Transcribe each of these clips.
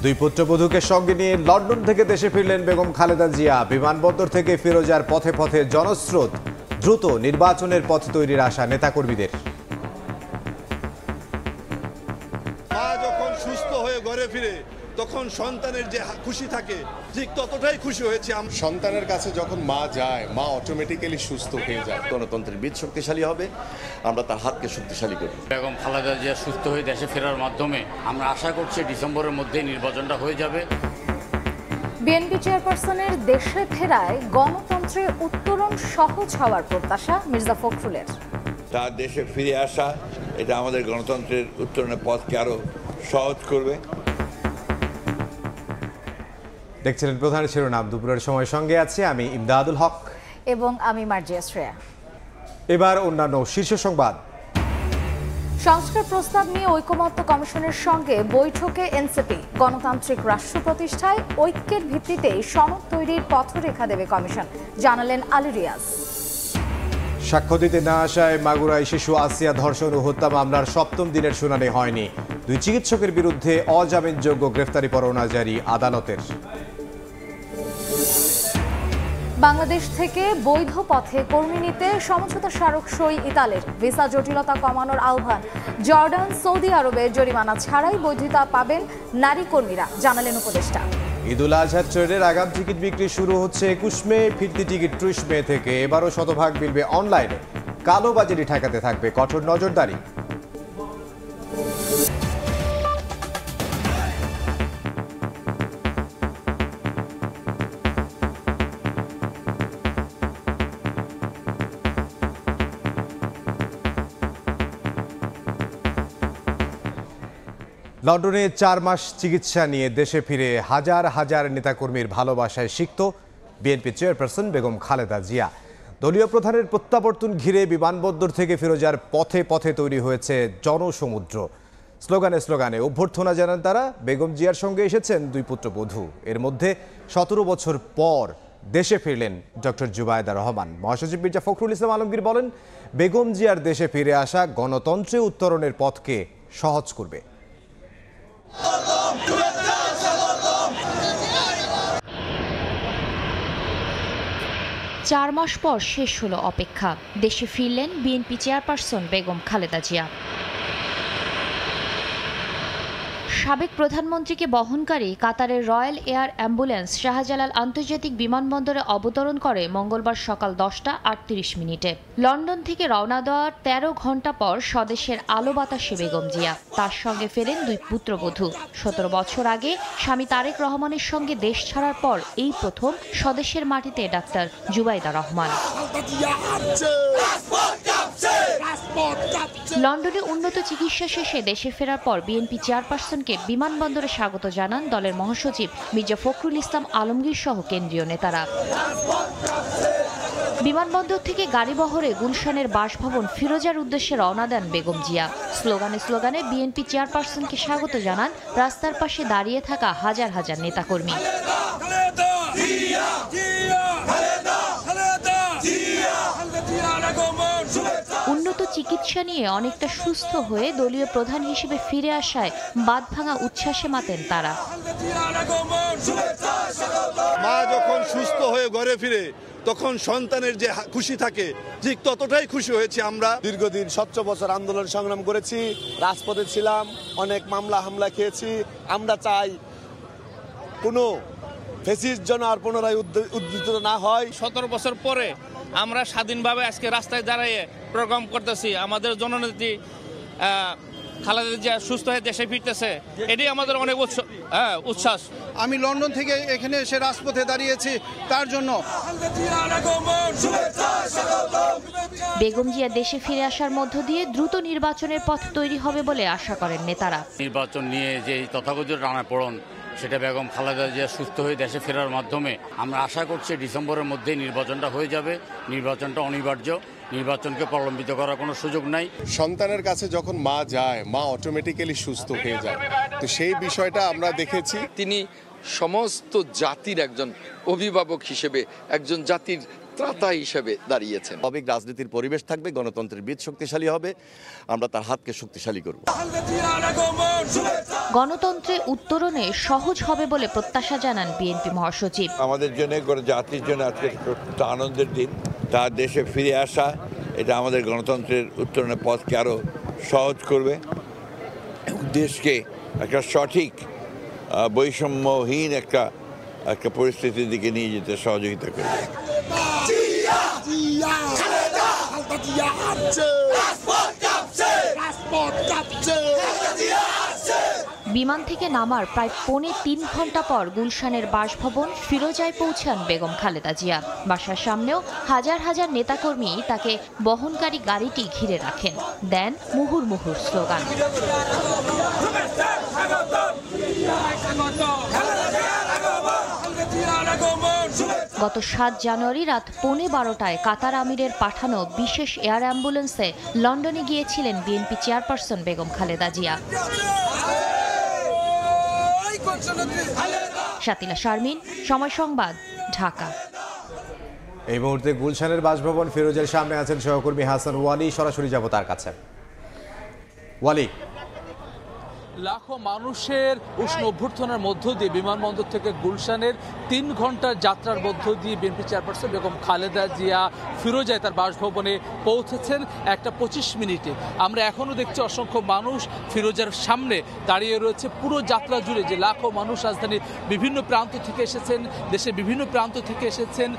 দুই পুত্রবধূকে সঙ্গে নিয়ে লন্ডন থেকে দেশে ফিরলেন বেগম খালেদা জিয়া। বিমানবন্দর থেকে ফিরোজার পথে পথে জনস্রোত। দ্রুত নির্বাচনের পথ তৈরির আশা নেতাকর্মীদের। মা যখন সুস্থ হয়ে ঘরে ফিরে তখন সন্তানের যে খুশি থাকে ঠিক ততটাই খুশি হয়েছে। সন্তানের কাছে যখন মা যায়, মা অটোমেটিক্যালি সুস্থ হয়ে যায়। গণতন্ত্রের বীজ শক্তিশালী হবে, আমরা তার হাতকে শক্তিশালী করব। বেগম খালেদা জিয়া সুস্থ হয়ে দেশে ফেরার মাধ্যমে আমরা আশা করছি ডিসেম্বরের মধ্যেই নির্বাচনটা হয়ে যাবে। বিএনপি চেয়ারপারসনের দেশে ফেরায় গণতন্ত্রে উত্তরণ সহজ হওয়ার প্রত্যাশা মির্জা ফখরুলের। তার দেশে ফিরে আসা এটা আমাদের গণতন্ত্রের উত্তরণের পথকে আরো সহজ করবে। দেখছিলেন প্রধান শিরোনাম। দুপুরের সময় সঙ্গে আছে আমি ইমদাদুল হক এবং আমি মার্জিয়া শ্রেয়া। এবার অন্যান্য শীর্ষ সংবাদ। সংস্কার প্রস্তাব নিয়ে ঐকমত্য কমিশনের সঙ্গে বৈঠকে এনসিপি। গণতান্ত্রিক রাষ্ট্র প্রতিষ্ঠায় ঐক্যের ভিত্তিতে সনদ তৈরির পথরেখা দেবে কমিশন, জানালেন আলী রিয়াজ। সাক্ষ্য দিতে না আসায় মাগুরায় শিশু আসিয়া ধর্ষণ ও হত্যা মামলার 7ম দিনের শুনানি হয়নি। 2 চিকিৎসকের বিরুদ্ধে অজামিনযোগ্য গ্রেফতারি পরোয়ানা জারি আদালতের। বাংলাদেশ থেকে বৈধ পথে কর্মী নিতে সমঝোতা স্মারক সই ইতালির। ভিসা জটিলতা কমানোর আহ্বান। জর্ডান, সৌদি আরবে জরিমানা ছাড়াই বৈধতা পাবেন নারী কর্মীরা, জানালেন উপদেষ্টা। ঈদুল আজহা ট্রেনের আগাম টিকিট বিক্রি শুরু হচ্ছে 21 মে, ফিরতি টিকিট 30 মে থেকে। এবারও শতভাগ মিলবে অনলাইনে। কালোবাজারি ঠেকাতে থাকবে কঠোর নজরদারি। লন্ডনে 4 মাস চিকিৎসা নিয়ে দেশে ফিরে হাজার হাজার নেতাকর্মীর ভালোবাসায় সিক্ত বিএনপি চেয়ারপারসন বেগম খালেদা জিয়া। দলীয় প্রধানের প্রত্যাবর্তন ঘিরে বিমানবন্দর থেকে ফিরোজার পথে পথে তৈরি হয়েছে জনসমুদ্র। স্লোগানে স্লোগানে অভ্যর্থনা জানান তারা। বেগম জিয়ার সঙ্গে এসেছেন 2 পুত্রবধূ। এর মধ্যে 17 বছর পর দেশে ফিরলেন ডক্টর জুবাইদা রহমান। মহাসচিব মির্জা ফখরুল ইসলাম আলমগীর বলেন, বেগম জিয়ার দেশে ফিরে আসা গণতন্ত্রে উত্তরণের পথকে সহজ করবে। 4 মাস পর শেষ হলো অপেক্ষা। দেশে ফিরলেন বিএনপি চেয়ারপারসন বেগম খালেদা জিয়া। সাবেক প্রধানমন্ত্রীকে বহনকারী কাতারের রয়্যাল এয়ার অ্যাম্বুলেন্স শাহজালাল আন্তর্জাতিক বিমানবন্দরে অবতরণ করে মঙ্গলবার সকাল 10টা 38 মিনিটে। লন্ডন থেকে রওনা দেওয়ার 13 ঘণ্টা পর স্বদেশের আলো বাতাসে বেগম জিয়া। তার সঙ্গে ফেরেন 2 পুত্রবধূ। 17 বছর আগে স্বামী তারেক রহমানের সঙ্গে দেশ ছাড়ার পর এই প্রথম স্বদেশের মাটিতে ডাক্তার জুবাইদা রহমান। লন্ডনে উন্নত চিকিৎসা শেষে দেশে ফেরার পর বিএনপি চেয়ারপারসনকে বিমানবন্দরে স্বাগত জানান দলের মহাসচিব মির্জা ফখরুল ইসলাম আলমগীর সহ কেন্দ্রীয় নেতারা। বিমানবন্দর থেকে গাড়িবহরে গুলশানের বাসভবন ফিরোজার উদ্দেশ্যে রওনা দেন বেগম জিয়া। স্লোগানে স্লোগানে বিএনপি চেয়ারপারসনকে স্বাগত জানান রাস্তার পাশে দাঁড়িয়ে থাকা হাজার হাজার নেতাকর্মী। উন্নত চিকিৎসা নিয়ে অনেকটা সুস্থ হয়ে দলীয় প্রধান হিসেবে ফিরে আসায় বাঁধভাঙা উচ্ছ্বাসে মাতেন তারা। মা যখন সুস্থ হয়ে ঘরে ফিরে তখন সন্তানের যে খুশি থাকে ঠিক ততটাই খুশি হয়েছে আমরা। দীর্ঘদিন 17 বছর আন্দোলন সংগ্রাম করেছি, রাজপথে ছিলাম, অনেক মামলা হামলা খেয়েছি। আমরা চাই কোনো ফ্যাসিস্ট যেন আর পুনরায় উদ্বুদ্ধ না হয়। 17 বছর পরে আমরা স্বাধীনভাবে আজকে রাস্তায় দাঁড়িয়ে প্রোগ্রাম করতেছি। আমাদের জননেত্রী খালেদা জিয়া সুস্থ হয়ে দেশে ফিরতেছে, এটাই আমাদের অনেক উচ্ছ্বাস। আমি লন্ডন থেকে এখানে এসে রাজপথে দাঁড়িয়েছি তার জন্য। বেগম জিয়া দেশে ফিরে আসার মধ্য দিয়ে দ্রুত নির্বাচনের পথ তৈরি হবে বলে আশা করেন নেতারা। নির্বাচন নিয়ে যে তথাকথিত টানাপোড়েন, সেটা বেগম খালেদা জিয়া সুস্থ হয়ে দেশে ফেরার মাধ্যমে আমরা আশা করছি ডিসেম্বরের মধ্যেই নির্বাচনটা হয়ে যাবে। নির্বাচনটা অনিবার্য, নির্বাচনকে প্রলম্বিত করার কোনো সুযোগ নাই। সন্তানের কাছে যখন মা যায়, মা অটোমেটিক্যালি সুস্থ হয়ে যায়। তো সেই বিষয়টা আমরা দেখেছি। তিনি সমস্ত জাতির একজন অভিভাবক হিসেবে, একজন জাতির ত্রাতা হিসেবে দাঁড়িয়েছেন। স্বাভাবিক রাজনীতির পরিবেশ থাকবে, গণতন্ত্রের বীজ শক্তিশালী হবে, আমরা তার হাতকে শক্তিশালী করব। গণতন্ত্রে উত্তরণে সহজ হবে বলে প্রত্যাশা জানান বিএনপি মহাসচিব। আমাদের জন্য জাতির জন্য আজকে একটা আনন্দের দিন। তার দেশে ফিরে আসা এটা আমাদের গণতন্ত্রের উত্তরণের পথকে আরও সহজ করবে এবং দেশকে একটা সঠিক বৈষম্যহীন একটা পরিস্থিতির দিকে নিয়ে যেতে সহযোগিতা করবে। বিমান থেকে নামার প্রায় ৩.৫ ঘন্টা পর গুলশানের বাসভবন ফিরোজায় পৌঁছান বেগম খালেদা জিয়া। বাসার সামনেও হাজার হাজার নেতাকর্মী তাকে বহনকারী গাড়িটি ঘিরে রাখেন, দেন মুহুর্মুহু স্লোগান। গত ৭ জানুয়ারি রাত ১:১২টায় কাতার আমিরের পাঠানো বিশেষ এয়ার অ্যাম্বুলেন্সে লন্ডনে গিয়েছিলেন BNP chairperson Begum Khaleda Zia. Shatila Sharmin, সময় সংবাদ, ঢাকা। এই মুহূর্তে গুলশানের বাসভবন ফিরোজের সামনে আছেন সহকর্মী হাসান ওয়ালি। সরাসরি যাব তার কাছে। ওয়ালি, লাখো মানুষের উষ্ণ অভ্যর্থনার মধ্য দিয়ে বিমানবন্দর থেকে গুলশানের ৩ ঘন্টার যাত্রার মধ্য দিয়ে বিএনপি চেয়ারপারসন বেগম খালেদা জিয়া ফিরোজায় তার বাসভবনে পৌঁছেছেন ১:২৫ মিনিটে। আমরা এখনও দেখছি অসংখ্য মানুষ ফিরোজার সামনে দাঁড়িয়ে রয়েছে। পুরো যাত্রা জুড়ে যে লাখো মানুষ রাজধানীর বিভিন্ন প্রান্ত থেকে এসেছেন, দেশের বিভিন্ন প্রান্ত থেকে এসেছেন,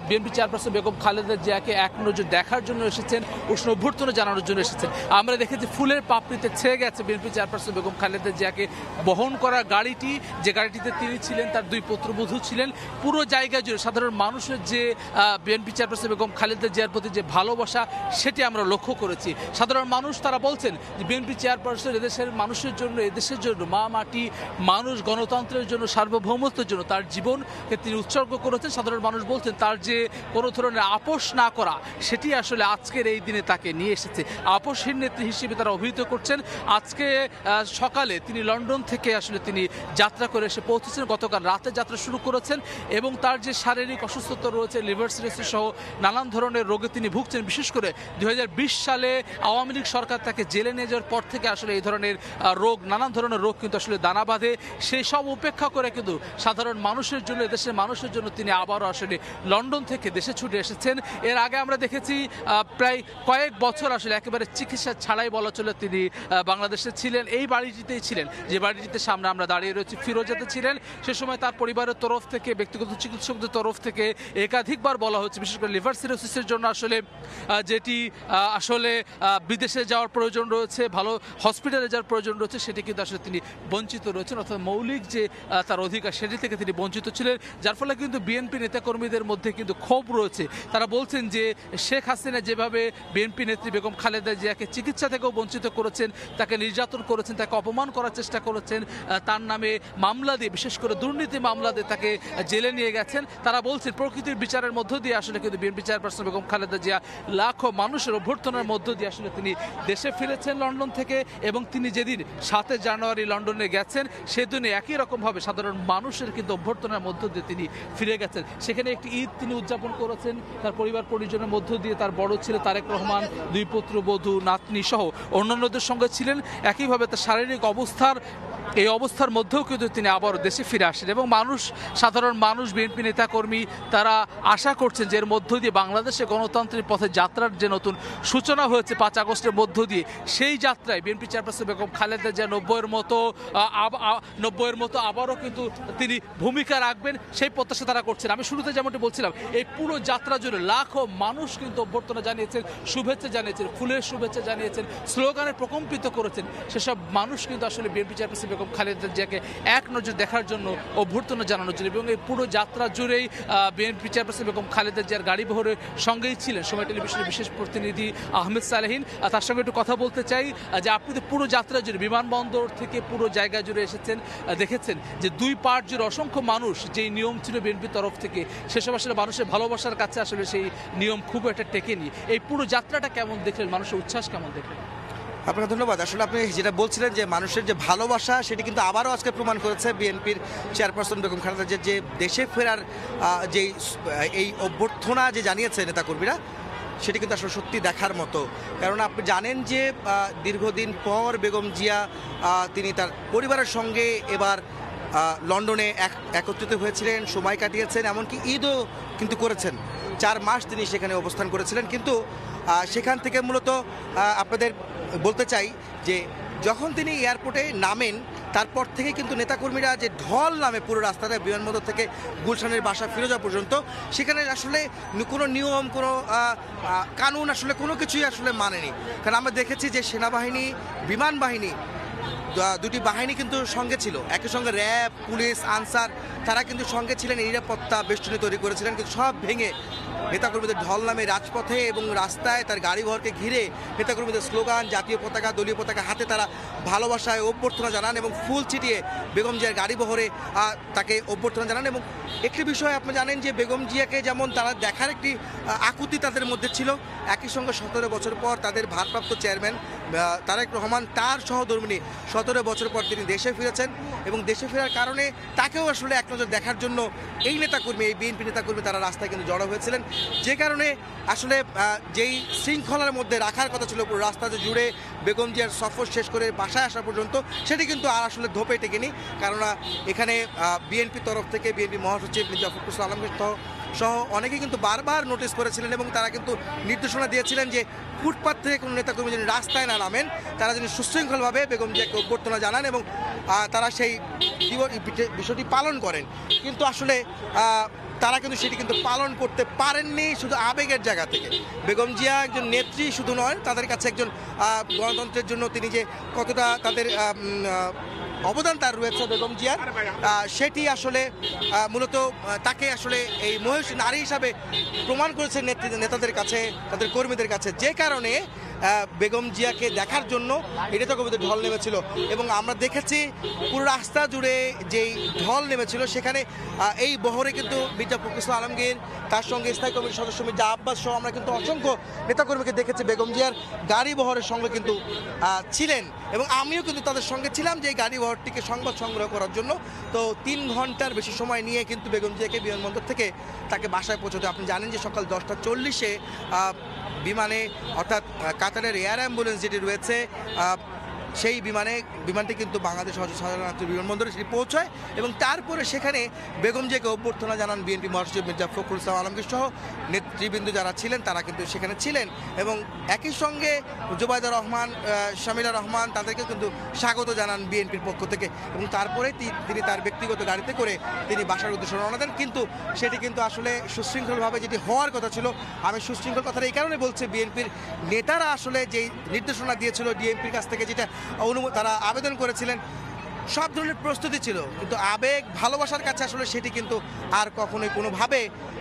বিএনপি চেয়ারপারসন বেগম খালেদা জিয়াকে এক নজর দেখার জন্য এসেছেন, উষ্ণ অভ্যর্থনা জানানোর জন্য এসেছেন। আমরা দেখেছি ফুলের পাপড়িতে ছেয়ে গেছে বিএনপি চেয়ারপারসন বেগম খালেদা জিয়াকে বহন করা গাড়িটি, যে গাড়িটিতে তিনি ছিলেন, তার 2 পুত্রবধূ ছিলেন। পুরো জায়গা জুড়ে সাধারণ মানুষের যে বিএনপি চেয়ারপারসন বেগম খালেদা জিয়ার প্রতি যে ভালোবাসা, সেটি আমরা লক্ষ্য করেছি। সাধারণ মানুষ তারা বলছেন যে বিএনপি চেয়ারপারসন এদেশের মানুষের জন্য, এদেশের জন্য, মা মাটি, মানুষ, গণতন্ত্রের জন্য, সার্বভৌমত্বের জন্য তার জীবনকে তিনি উৎসর্গ করেছেন। সাধারণ মানুষ বলছেন তার যে কোনো ধরনের আপোষ না করা, সেটি আসলে আজকের এই দিনে তাকে নিয়ে এসেছে। আপোষহীন নেত্রী হিসেবে তারা অভিহিত করছেন। আজকে সকালে তিনি লন্ডন থেকে আসলে তিনি যাত্রা করে এসে পৌঁছেছেন, গতকাল রাতে যাত্রা শুরু করেছেন এবং তার যে শারীরিক অসুস্থতা রয়েছে, লিভার সিরোসিস সহ নানান ধরনের রোগে তিনি ভুগছেন। বিশেষ করে ২০২০ সালে আওয়ামী লীগ সরকার তাকে জেলে নিয়ে যাওয়ার পর থেকে আসলে এই ধরনের রোগ, নানান ধরনের রোগ কিন্তু আসলে দানা বাঁধে। সেই সব উপেক্ষা করে কিন্তু সাধারণ মানুষের জন্য, দেশের মানুষের জন্য তিনি আবারও আসলে লন্ডন থেকে দেশে ছুটে এসেছেন। এর আগে আমরা দেখেছি প্রায় কয়েক বছর আসলে একেবারে চিকিৎসা ছাড়াই বলা চলে তিনি বাংলাদেশে ছিলেন। এই বাড়িটিতেই ছিলেন, যে বাড়িটিতে সামনে আমরা দাঁড়িয়ে রয়েছি, ফিরোজাতে ছিলেন। সে সময় তার পরিবারের তরফ থেকে, ব্যক্তিগত চিকিৎসকদের তরফ থেকে একাধিকবার বলা হচ্ছে, বিশেষ করে লিভার সিরোসিসের জন্য আসলে যেটি আসলে বিদেশে যাওয়ার প্রয়োজন রয়েছে, ভালো হসপিটালে যাওয়ার প্রয়োজন রয়েছে, সেটি কিন্তু আসলে তিনি বঞ্চিত রয়েছেন, অর্থাৎ মৌলিক যে তার অধিকার সেটি থেকে তিনি বঞ্চিত ছিলেন। যার ফলে কিন্তু বিএনপি নেতাকর্মীদের মধ্যে কিন্তু ক্ষোভ রয়েছে। তারা বলছেন যে শেখ হাসিনা যেভাবে বিএনপি নেত্রী বেগম খালেদা জিয়াকে চিকিৎসা থেকেও বঞ্চিত করেছেন, তাকে নির্যাতন করেছেন, তাকে অপমান করার চেষ্টা করেছেন, তার নামে মামলা দিয়ে, বিশেষ করে দুর্নীতি মামলা দিয়ে তাকে জেলে নিয়ে গেছেন। তারা বলছেন প্রকৃতির বিচারের মধ্য দিয়ে আসলে কিন্তু বিএনপি চেয়ারপারসন বেগম খালেদা জিয়া লাখো মানুষের অভ্যর্থনার মধ্য দিয়ে আসলে তিনি দেশে ফিরেছেন লন্ডন থেকে। এবং তিনি যেদিন ৭ জানুয়ারি লন্ডনে গেছেন, সেদিনে একই রকমভাবে সাধারণ মানুষের কিন্তু অভ্যর্থনার মধ্য দিয়ে তিনি ফিরে গেছেন। সেখানে একটি ঈদ তিনি উদযাপন করেছেন তার পরিবার পরিজনের মধ্য দিয়ে। তার বড় ছেলে তারেক রহমান, 2 পুত্রবধূ, নাতনি সহ অন্যান্যদের সঙ্গে ছিলেন। একইভাবে তার শারীরিক এই অবস্থার মধ্যেও কিন্তু তিনি আবারও দেশে ফিরে আসেন। এবং সাধারণ মানুষ, বিএনপি নেতাকর্মী তারা আশা করছেন যে এর মধ্য দিয়ে বাংলাদেশে গণতন্ত্রের পথে যাত্রার যে নতুন সূচনা হয়েছে 5 আগস্টের মধ্য দিয়ে, সেই যাত্রায় বিএনপি চেয়ারপারসন বেগম খালেদা জিয়া 90-এর মতো আবারও কিন্তু তিনি ভূমিকা রাখবেন, সেই প্রত্যাশা তারা করছেন। আমি শুরুতে যেমনটি বলছিলাম, এই পুরো যাত্রা জুড়ে লাখো মানুষ কিন্তু অভ্যর্থনা জানিয়েছেন, শুভেচ্ছা জানিয়েছেন, ফুলের শুভেচ্ছা জানিয়েছেন, স্লোগানে প্রকম্পিত করেছেন। সেসব মানুষ কিন্তু আসলে বিএনপি চেয়ারপারসন বেগম খালেদা জিয়াকে এক নজর দেখার জন্য, অভ্যর্থনা জানানোর জন্য। এবং এই পুরো যাত্রা জুড়েই বিএনপি চেয়ারপারসন বেগম খালেদা জিয়ার গাড়ি বহরের সঙ্গেই ছিলেন সময় টেলিভিশনের বিশেষ প্রতিনিধি আহমেদ সালেহিন। তার সঙ্গে একটু কথা বলতে চাই যে আপনি তো পুরো যাত্রা জুড়ে, বিমানবন্দর থেকে পুরো জায়গা জুড়ে এসেছেন, দেখেছেন যে 2 পার্ট জুড়ে অসংখ্য মানুষ, যেই নিয়ম ছিল বিএনপির তরফ থেকে, সেসব আসলে মানুষের ভালোবাসার কাছে আসলে সেই নিয়ম খুব একটা টেকেনি। এই পুরো যাত্রাটা কেমন দেখলেন, মানুষের উচ্ছ্বাস কেমন দেখলেন? আপনাকে ধন্যবাদ। আসলে আপনি যেটা বলছিলেন যে মানুষের যে ভালোবাসা, সেটি কিন্তু আবারও আজকে প্রমাণ করেছে বিএনপির চেয়ারপারসন বেগম খালেদা জিয়া যে দেশে ফেরার যে এই অভ্যর্থনা যে জানিয়েছে নেতাকর্মীরা, সেটি কিন্তু আসলে সত্যি দেখার মতো। কারণ আপনি জানেন যে দীর্ঘদিন পর বেগম জিয়া তিনি তার পরিবারের সঙ্গে এবার লন্ডনে একত্রিত হয়েছিলেন, সময় কাটিয়েছেন, এমনকি ঈদও কিন্তু করেছেন। 4 মাস তিনি সেখানে অবস্থান করেছিলেন। কিন্তু সেখান থেকে মূলত আপনাদের বলতে চাই যে যখন তিনি এয়ারপোর্টে নামেন তারপর থেকে কিন্তু নেতাকর্মীরা যে ঢল নামে পুরো রাস্তাটা বিমানবন্দর থেকে গুলশানের বাসা ফিরোজা পর্যন্ত, সেখানে আসলে কোনো নিয়ম, কোনো কানুন আসলে কোনো কিছুই আসলে মানেনি। কারণ আমরা দেখেছি যে সেনাবাহিনী, বিমান বাহিনী, দুটি বাহিনী কিন্তু সঙ্গে ছিল, একই সঙ্গে র্যাব, পুলিশ, আনসার, তারা কিন্তু সঙ্গে ছিলেন, নিরাপত্তা বেষ্টনী তৈরি করেছিলেন। কিন্তু সব ভেঙে নেতাকর্মীদের ঢল নামে রাজপথে এবং রাস্তায় তার গাড়িঘরকে ঘিরে নেতাকর্মীদের স্লোগান, জাতীয় পতাকা, দলীয় পতাকা হাতে তারা ভালোবাসায় অভ্যর্থনা জানান এবং ফুল ছিটিয়ে বেগম জিয়ার গাড়ি বহরে তাকে অভ্যর্থনা জানান। এবং একটি বিষয় আপনি জানেন যে বেগম জিয়াকে যেমন তারা দেখার একটি আকুতি তাদের মধ্যে ছিল, একই সঙ্গে 17 বছর পর তাদের ভারপ্রাপ্ত চেয়ারম্যান তারেক রহমান, তার সহধর্মিণী 17 বছর পর তিনি দেশে ফিরেছেন এবং দেশে ফেরার কারণে তাকেও আসলে এক নজর দেখার জন্য এই নেতাকর্মী, এই বিএনপি নেতাকর্মী তারা রাস্তায় কিন্তু জড়ো হয়েছিলেন। যে কারণে আসলে যেই শৃঙ্খলার মধ্যে রাখার কথা ছিল পুরো রাস্তাতে জুড়ে বেগম জিয়ার সফর শেষ করে বাসায় আসা পর্যন্ত, সেটি কিন্তু আর আসলে ধোপে টেকেনি। কেননা এখানে বিএনপি তরফ থেকে বিএনপি মহাসচিব মির্জা ফখরুল ইসলাম আলমগীর সহ অনেকেই কিন্তু বারবার নোটিশ করেছিলেন এবং তারা কিন্তু নির্দেশনা দিয়েছিলেন যে ফুটপাত থেকে কোনো নেতাকর্মী যেন রাস্তায় না নামেন, তারা যেন সুশৃঙ্খলভাবে বেগম জিয়াকে অভ্যর্থনা জানান এবং তারা সেই বিষয়টি পালন করেন। কিন্তু আসলে তারা কিন্তু সেটি কিন্তু পালন করতে পারেননি, শুধু আবেগের জায়গা থেকে। বেগম জিয়া একজন নেত্রী শুধু নয়, তাদের কাছে একজন গণতন্ত্রের জন্য তিনি যে কতটা তাদের অবদান তার রয়েছে বেগম জিয়ার, সেটি আসলে মূলত তাকে আসলে এই মহিষী নারী হিসাবে প্রমাণ করেছে নেতাদের কাছে, তাদের কর্মীদের কাছে। যে কারণে বেগম জিয়াকে দেখার জন্য এটা তো কবিদের ঢল নেমেছিল এবং আমরা দেখেছি পুরো রাস্তা জুড়ে যেই ঢল নেমেছিল সেখানে এই বহরে কিন্তু মির্জা ফখরুল ইসলাম আলমগীর, তার সঙ্গে স্থায়ী কমিটির সদস্য মির্জা আব্বাস সহ আমরা কিন্তু অসংখ্য নেতাকর্মীকে দেখেছি বেগম জিয়ার গাড়ি বহরের সঙ্গে কিন্তু ছিলেন এবং আমিও কিন্তু তাদের সঙ্গে ছিলাম যে এই গাড়ি বহরটিকে সংবাদ সংগ্রহ করার জন্য। তো 3 ঘন্টার বেশি সময় নিয়ে কিন্তু বেগম জিয়াকে বিমানবন্দর থেকে তাকে বাসায় পৌঁছতে, আপনি জানেন যে সকাল 10:40-এ বিমানে, অর্থাৎ কাতারের এয়ার অ্যাম্বুলেন্স যেটি রয়েছে সেই বিমানটি কিন্তু বাংলাদেশ আন্তর্জাতিক বিমানবন্দরে সেটি পৌঁছায় এবং তারপরে সেখানে বেগম জিয়াকে অভ্যর্থনা জানান বিএনপি মহাসচিব মির্জা ফখরুল ইসলাম আলমগীর সহ নেতৃবৃন্দ যারা ছিলেন তারা কিন্তু সেখানে ছিলেন এবং একই সঙ্গে জুবাইদা রহমান, শামিলা রহমান তাদেরকে কিন্তু স্বাগত জানান বিএনপির পক্ষ থেকে এবং তারপরে তিনি তার ব্যক্তিগত গাড়িতে করে তিনি বাসার উদ্দেশ্যে রওনা দেন। কিন্তু সেটি কিন্তু আসলে সুশৃঙ্খলভাবে যেটি হওয়ার কথা ছিল, আমি সুশৃঙ্খল কথাটা এই কারণে বলছি, বিএনপির নেতারা আসলে যেই নির্দেশনা দিয়েছিল ডিএমপির কাছ থেকে, যেটা তারা আবেদন করেছিলেন, সব ধরনের প্রস্তুতি ছিল, কিন্তু আবেগ ভালোবাসার কাছে আসলে সেটি কিন্তু আর কখনোই কোনোভাবে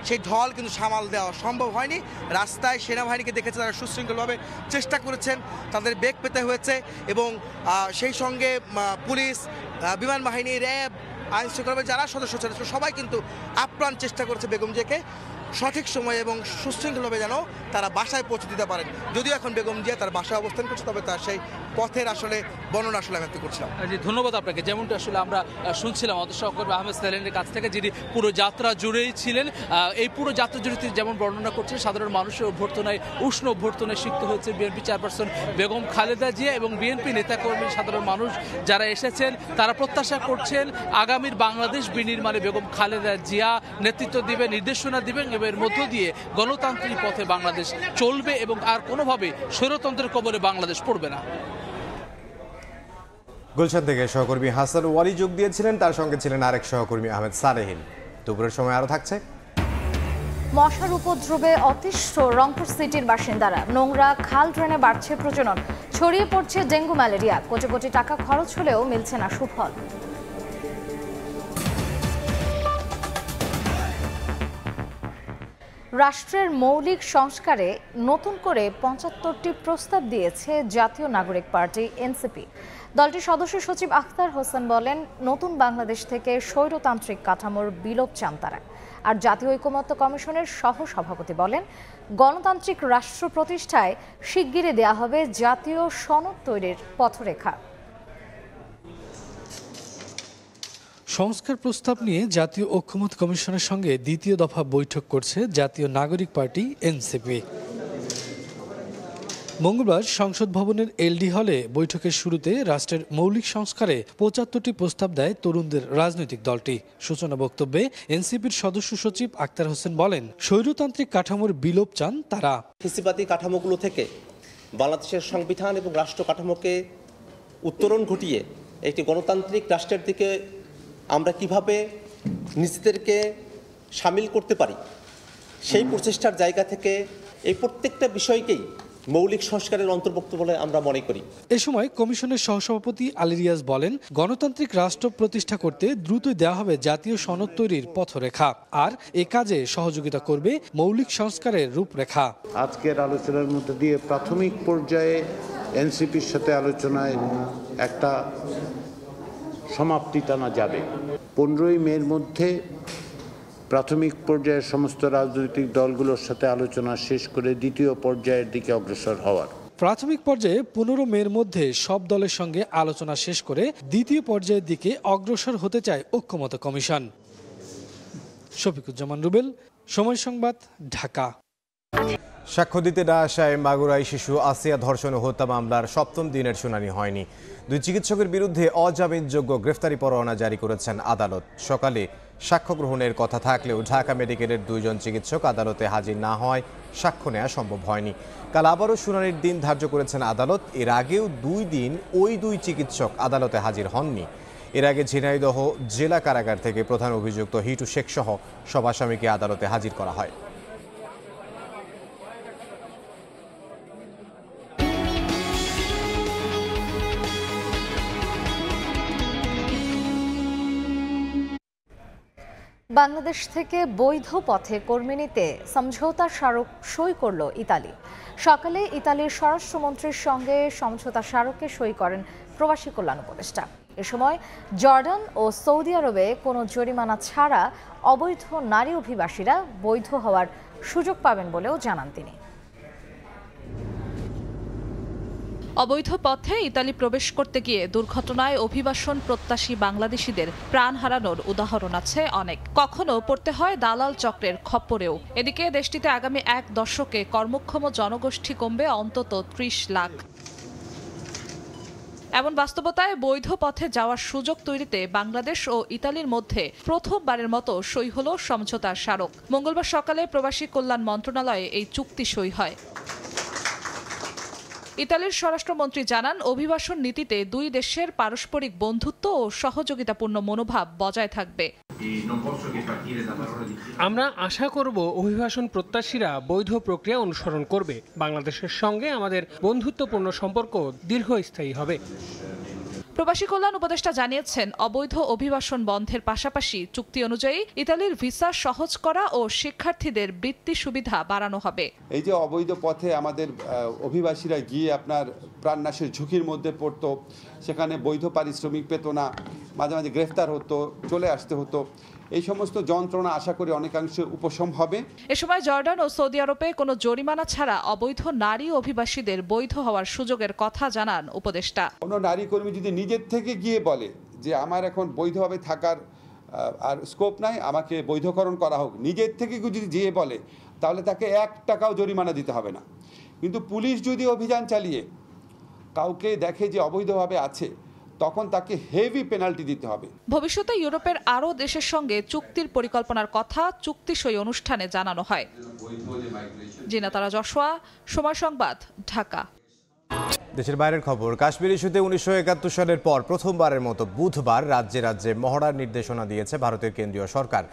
সেই ঢল কিন্তু সামাল দেওয়া সম্ভব হয়নি। রাস্তায় সেনাবাহিনীকে দেখেছে তারা সুশৃঙ্খলভাবে চেষ্টা করেছেন, তাদের বেগ পেতে হয়েছে এবং সেই সঙ্গে পুলিশ, বিমান বাহিনী, র্যাব, আইন শৃঙ্খলা যারা সদস্য ছিল সবাই কিন্তু আপ্রাণ চেষ্টা করেছে বেগম জিয়াকে সঠিক সময় এবং সুশৃঙ্খলভাবে যেন তারা বাসায় পৌঁছে দিতে পারেন। যদিও এখন বেগম জিয়া তার বাসায় অবস্থান করছে, তবে তার সেই পথের আসলে বর্ণনা আসলে ব্যক্ত করছিলাম। জি, ধন্যবাদ আপনাকে। যেমনটা আসলে আমরা শুনছিলাম আমাদের সহকর্মী আহমেদ সালেনের কাছ থেকে, যিনি পুরো যাত্রা জুড়েই ছিলেন। এই পুরো যাত্রা জুড়ে তিনি যেমন বর্ণনা করছেন, সাধারণ মানুষের অভ্যর্থনায়, উষ্ণ অভ্যর্থনায় সিক্ত হয়েছে বিএনপি চেয়ারপারসন বেগম খালেদা জিয়া এবং বিএনপি নেতাকর্মী, সাধারণ মানুষ যারা এসেছেন তারা প্রত্যাশা করছেন আগামীর বাংলাদেশ বিনির্মাণে বেগম খালেদা জিয়া নেতৃত্ব দিবেন, নির্দেশনা দিবেন এবং এর মধ্য দিয়ে গণতান্ত্রিক পথে বাংলাদেশ চলবে এবং আর কোনোভাবে স্বৈরতন্ত্রের কবলে বাংলাদেশ পড়বে না। গুলশান থেকে সহকর্মী হাসান ওয়ালি যোগ দিয়েছিলেন, তার সঙ্গে ছিলেন আরেক সহকর্মী আহমেদ সালেহীন। দুপুরের সময় আরো থাকছে। মশার উপদ্রবে অতিষ্ঠ রংপুর সিটির বাসিন্দারা। নোংরা খাল ড্রেনে বাড়ছে প্রজনন, ছড়িয়ে পড়ছে ডেঙ্গু ম্যালেরিয়া। কোটি কোটি টাকা খরচ হলেও মিলছে না সুফল। রাষ্ট্রের মৌলিক সংস্কারে নতুন করে 75টি প্রস্তাব দিয়েছে জাতীয় নাগরিক পার্টি এনসিপি। দলটির সদস্য সচিব আখতার হোসেন বলেন, নতুন বাংলাদেশ থেকে স্বৈরতান্ত্রিক কাঠামোর বিলোপ চান তারা। আর জাতীয় ঐকমত্য কমিশনের সহ সভাপতি বলেন, গণতান্ত্রিক রাষ্ট্র প্রতিষ্ঠায় শিগগিরই দেয়া হবে জাতীয় সনদ তৈরির পথরেখা। সংস্কার প্রস্তাব নিয়ে জাতীয় ঐকমত্য কমিশনের সঙ্গে দ্বিতীয় দফা বৈঠক করছে জাতীয় নাগরিক পার্টি এনসিপি। মঙ্গলবার সংসদ ভবনের এলডি হলে বৈঠকের শুরুতে রাষ্ট্রের মৌলিক সংস্কারে ৭৫টি প্রস্তাব দেয় তরুণদের রাজনৈতিক দলটি। সূচনা বক্তব্যে এনসিপির সদস্য সচিব আক্তার হোসেন বলেন, স্বৈরতান্ত্রিক কাঠামোর বিলোপ চান তারা। ফ্যাসিবাদী কাঠামোগুলো থেকে বাংলাদেশের সংবিধান এবং রাষ্ট্র কাঠামোকে উত্তরণ ঘটিয়ে একটি গণতান্ত্রিক রাষ্ট্রের দিকে আমরা কিভাবে নিজেদেরকে সামিল করতে পারি, সেই প্রচেষ্টার জায়গা থেকে এই প্রত্যেকটা বিষয়কেই মৌলিক সংস্কারের অন্তর্ভুক্ত বলে আমরা মনে করি। এ সময় কমিশনের সহসভাপতি আলী রিয়াজ বলেন, গণতান্ত্রিক রাষ্ট্র প্রতিষ্ঠা করতে দ্রুতই দেওয়া হবে জাতীয় সনদ তৈরির পথরেখা, আর এ কাজে সহযোগিতা করবে মৌলিক সংস্কারের রূপরেখা। আজকের আলোচনার মধ্যে দিয়ে প্রাথমিক পর্যায়ে এনসিপির সাথে আলোচনায় একটা সমাপ্তি টানা যাবে। 15ই মের মধ্যে প্রাথমিক পর্যায়ের সমস্ত রাজনৈতিক দলগুলোর সাথে আলোচনা শেষ করে দ্বিতীয় পর্যায়ের দিকে অগ্রসর হওয়ার। প্রাথমিক পর্যায়ে 15 মের মধ্যে সব দলের সঙ্গে আলোচনা শেষ করে দ্বিতীয় পর্যায়ের দিকে অগ্রসর হতে চায় ঐক্যমত্য কমিশন। শফিকুজ্জামান রুবেল, সময় সংবাদ, ঢাকা। সাক্ষ্য দিতে না আসায় মাগুরায় শিশু আসিয়া ধর্ষণ ও হত্যা মামলার 7ম দিনের শুনানি হয়নি। 2 চিকিৎসকের বিরুদ্ধে অজামিনযোগ্য গ্রেফতারি পরোয়ানা জারি করেছেন আদালত। সকালে সাক্ষ্য গ্রহণের কথা থাকলেও ঢাকা মেডিকেলের 2 জন চিকিৎসক আদালতে হাজির না হওয়ায় সাক্ষ্য নেওয়া সম্ভব হয়নি। কাল আবারও শুনানির দিন ধার্য করেছেন আদালত। এর আগেও 2 দিন ওই 2 চিকিৎসক আদালতে হাজির হননি। এর আগে ঝিনাইদহ জেলা কারাগার থেকে প্রধান অভিযুক্ত হিটু শেখ সহ সব আসামিকে আদালতে হাজির করা হয়। বাংলাদেশ থেকে বৈধ পথে কর্মী নিতে সমঝোতা স্মারক সই করল ইতালি। সকালে ইতালির স্বরাষ্ট্রমন্ত্রীর সঙ্গে সমঝোতা স্মারকে সই করেন প্রবাসী কল্যাণ উপদেষ্টা। এ সময় জর্ডান ও সৌদি আরবে কোনো জরিমানা ছাড়া অবৈধ নারী অভিবাসীরা বৈধ হওয়ার সুযোগ পাবেন বলেও জানান তিনি। অবৈধ পথে ইতালি প্রবেশ করতে গিয়ে দুর্ঘটনায় অভিবাসন প্রত্যাশী বাংলাদেশিদের প্রাণ হারানোর উদাহরণ আছে অনেক। কখনো পড়তে হয় দালাল চক্রের খপ্পরেও। এদিকে দেশটিতে আগামী 1 দশকে কর্মক্ষম জনগোষ্ঠী কমবে অন্তত 30 লাখ। এমন বাস্তবতায় বৈধ পথে যাওয়ার সুযোগ তৈরিতে বাংলাদেশ ও ইতালির মধ্যে প্রথমবারের মতো সই হল সমঝোতার স্মারক। মঙ্গলবার সকালে প্রবাসী কল্যাণ মন্ত্রণালয়ে এই চুক্তি সই হয়। ইতালির স্বরাষ্ট্রমন্ত্রী জানান, অভিবাসন নীতিতে 2 দেশের পারস্পরিক বন্ধুত্ব ও সহযোগিতাপূর্ণ মনোভাব বজায় থাকবে। আমরা আশা করব অভিবাসন প্রত্যাশীরা বৈধ প্রক্রিয়া অনুসরণ করবে। বাংলাদেশের সঙ্গে আমাদের বন্ধুত্বপূর্ণ সম্পর্ক দীর্ঘস্থায়ী হবে। প্রবাসী কল্যাণ উপদেষ্টা জানিয়েছেন, অবৈধ অভিবাসন বন্ধের পাশাপাশি চুক্তি অনুযায়ী ইতালির ভিসা সহজ করা ও শিক্ষার্থীদের বৃত্তি সুবিধা বাড়ানো হবে। এই যে অবৈধ পথে আমাদের অভিবাসীরা গিয়ে আপনার প্রাণনাশের ঝুঁকির মধ্যে পড়তো, সেখানে বৈধ পারিশ্রমিক পেত না, মাঝে মাঝে গ্রেফতার হতো, চলে আসতে হতো, এই সমস্ত যন্ত্রণা আশা করি অনেকাংশে উপশম হবে। এ সময় জর্ডান ও সৌদি আরবে কোনো জরিমানা ছাড়া অবৈধ নারী অভিবাসীদের বৈধ হওয়ার সুযোগের কথা জানান উপদেষ্টা। কোনো নারী কর্মী যদি নিজের থেকে গিয়ে বলে যে আমার এখন বৈধভাবে থাকার আর স্কোপ নাই, আমাকে বৈধকরণ করা হোক, নিজের থেকে যদি গিয়ে বলে, তাহলে তাকে 1 টাকাও জরিমানা দিতে হবে না। কিন্তু পুলিশ যদি অভিযান চালিয়ে কাউকে দেখে যে অবৈধভাবে আছে, তখন তাকে হেভি পেনাল্টি দিতে হবে। ভবিষ্যতে ইউরোপের আরও দেশের সঙ্গে চুক্তির পরিকল্পনার কথা চুক্তি সই অনুষ্ঠানে জানানো হয়। জিনাতারা যশোয়া, সময় সংবাদ, ঢাকা। দেশের বাইরের খবর। কাশ্মীর ইস্যুতে 1971 সালের পর প্রথমবারের মতো বুধবার রাজ্যে রাজ্যে মহড়ার নির্দেশনা দিয়েছে ভারতের কেন্দ্রীয় সরকার।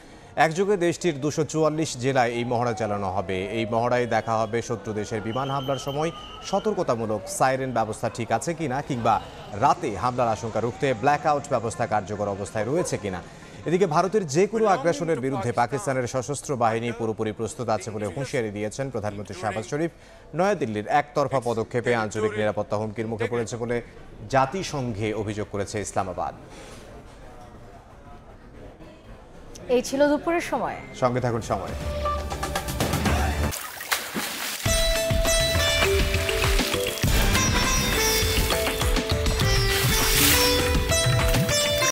একযোগে দেশটির 244 জেলায় এই মহড়া চালানো হবে। এই মহড়ায় দেখা হবে শত্রু দেশের বিমান হামলার সময় সতর্কতামূলক সাইরেন ব্যবস্থা ঠিক আছে কিনা, কিংবা রাতে হামলার আশঙ্কা রুখতে ব্ল্যাক আউট ব্যবস্থা কার্যকর অবস্থায় রয়েছে কিনা। এদিকে ভারতের যে কোনো আগ্রাসনের বিরুদ্ধে পাকিস্তানের সশস্ত্র বাহিনী পুরোপুরি প্রস্তুত আছে বলে হুঁশিয়ারি দিয়েছেন প্রধানমন্ত্রী শাহবাজ শরীফ। নয়াদিল্লির একতরফা পদক্ষেপে আঞ্চলিক নিরাপত্তা হুমকির মুখে পড়েছে বলে জাতিসংঘে অভিযোগ করেছে ইসলামাবাদ। এই ছিল দুপুরের সময়। সঙ্গে থাকুন সময়।